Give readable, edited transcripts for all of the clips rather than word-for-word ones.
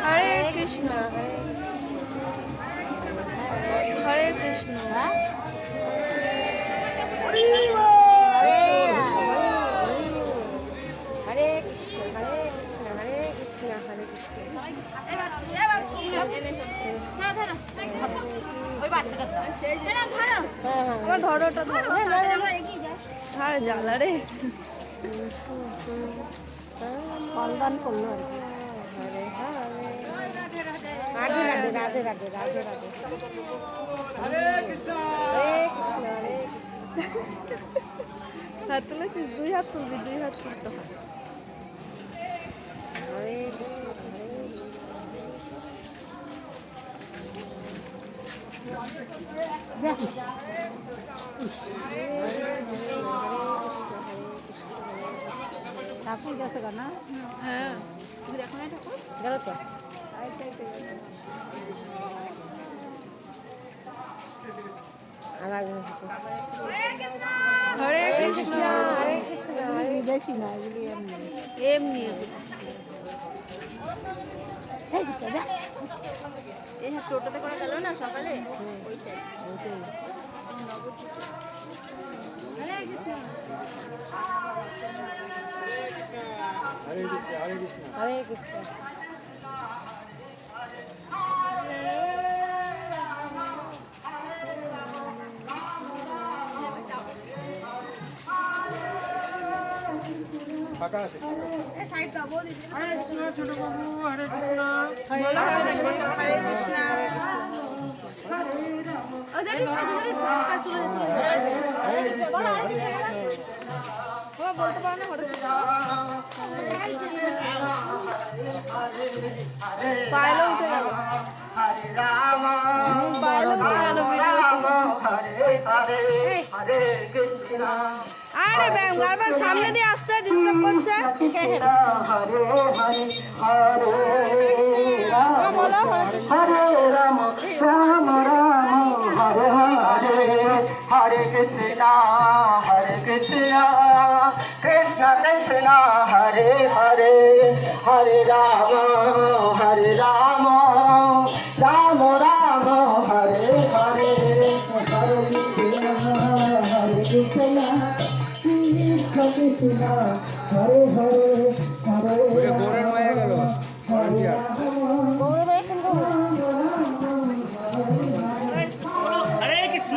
হরে কৃষ্ণ হরে কৃষ্ণ ধরোটা ধরো আর জ্বালা রে ফলদান করলো আর কি। রাধে রাধে রাধে রাধে রাধে হরে কৃষ্ণ হরে কৃষ্ণ। হাত তুলেছিস? দুই হাত তুলবি, দুই হাত তুলতে হয়। হরে কৃষ্ণ হরে ঠাকুর গেছে না? হ্যাঁ তুমি দেখো না ঠাকুর গেল তো। হরে কৃষ্ণ হরে কৃষ্ণ বিদেশি না এগুলি এমনি এই টোটোতে করে গেল না সকালে হরে কৃষ্ণ। হরে কৃষ্ণ ছোট বাবু হরে কৃষ্ণ হরে কৃষ্ণ বলতে পারো না হরে কৃষ্ণ পাইলো উঠে গেল পাইলো উঠে গেল আরে ব্যাং বারবার সামনে দিয়ে আসছে ডিস্টার্ব করছে হরে রাম রাম রাম হরে হরে হরে কৃষ্ণ কৃষ্ণ কৃষ্ণ হরে হরে হরে রাম রাম রাম হরে হরে হরে কৃষ্ণ কৃষ্ণ হরে হরে হরে গৌরের মায়া গেল হরে কৃষ্ণ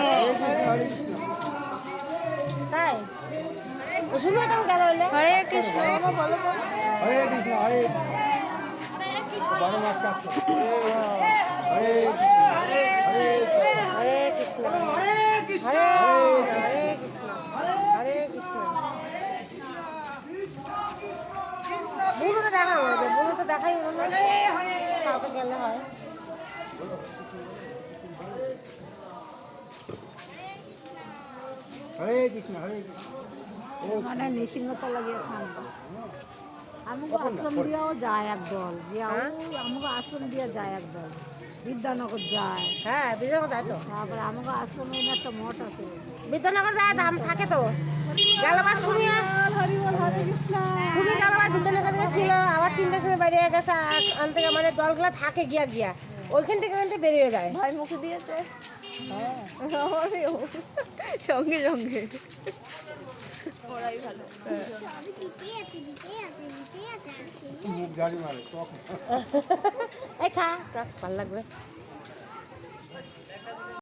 তাই শুনে কেমন গেল হলে হরে কৃষ্ণ বলো হরে কৃষ্ণ হরে বড় মাছ কাটছে হরে হরে কৃষ্ণ হরে কৃষ্ণ হরে কৃষ্ণ হরে কৃষ্ণ। বুড়ো তো দেখা হলো বুড়ো তো দেখাই হলো না কাউকে গেলে হয়। হরে কৃষ্ণ হরে কৃষ্ণ মানে নৃসিংহতলা গিয়ে থামবো আমাকে আশ্রম দিয়েও যায় একদল আমাকে আশ্রম দিয়ে যায় একদল বিদ্যানগর যায়। হ্যাঁ বিদ্যানগর যায় তো। তারপরে আমাকে আশ্রমে একটা মঠ আছে বিদ্যানগর যায় দাম থাকে তো গেলবার শুনি হরিবল হরে কৃষ্ণ শুনি গেলবার বিদ্যানগর ছিল আবার 3টার সময় বেরিয়ে গেছে আনতে মানে দলগুলো থাকে গিয়া ওইখান থেকে বেরিয়ে যায় ভাই মুখে দিয়েছে আমারও সঙ্গে সঙ্গে ওরাই ভালো মুখ গাড়ি মারে তখন এই খা ভালো লাগবে।